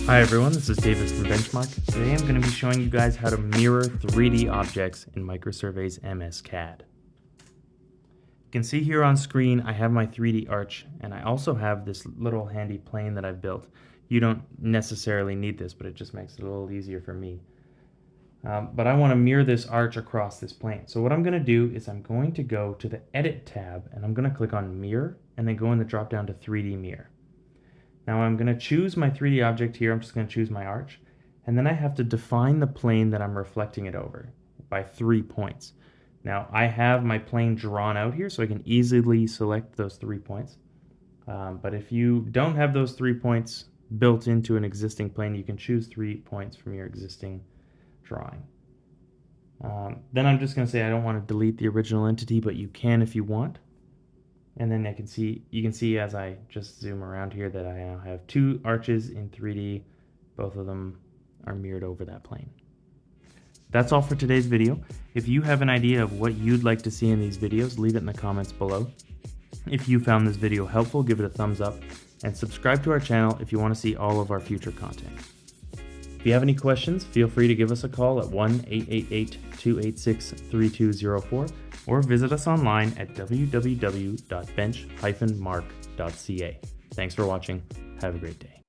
Hi everyone, this is David from Benchmark. Today I'm going to be showing you guys how to mirror 3D objects in MicroSurvey's MSCAD. You can see here on screen I have my 3D arch, and I also have this little handy plane that I've built. You don't necessarily need this, but it just makes it a little easier for me. But I want to mirror this arch across this plane. So what I'm going to do is I'm going to go to the Edit tab, and I'm going to click on Mirror, and then go in the drop down to 3D Mirror. Now I'm going to choose my 3D object here. I'm just going to choose my arch, and then I have to define the plane that I'm reflecting it over by 3 points. Now I have my plane drawn out here so I can easily select those 3 points, but if you don't have those 3 points built into an existing plane, you can choose 3 points from your existing drawing. Then I'm just going to say I don't want to delete the original entity, but you can if you want. And then you can see as I just zoom around here that I now have 2 arches in 3D. Both of them are mirrored over that plane. That's all for today's video. If you have an idea of what you'd like to see in these videos, leave it in the comments below. If you found this video helpful, give it a thumbs up, and subscribe to our channel if you want to see all of our future content. If you have any questions, feel free to give us a call at 1-888-286-3204 or visit us online at www.bench-mark.ca. Thanks for watching. Have a great day.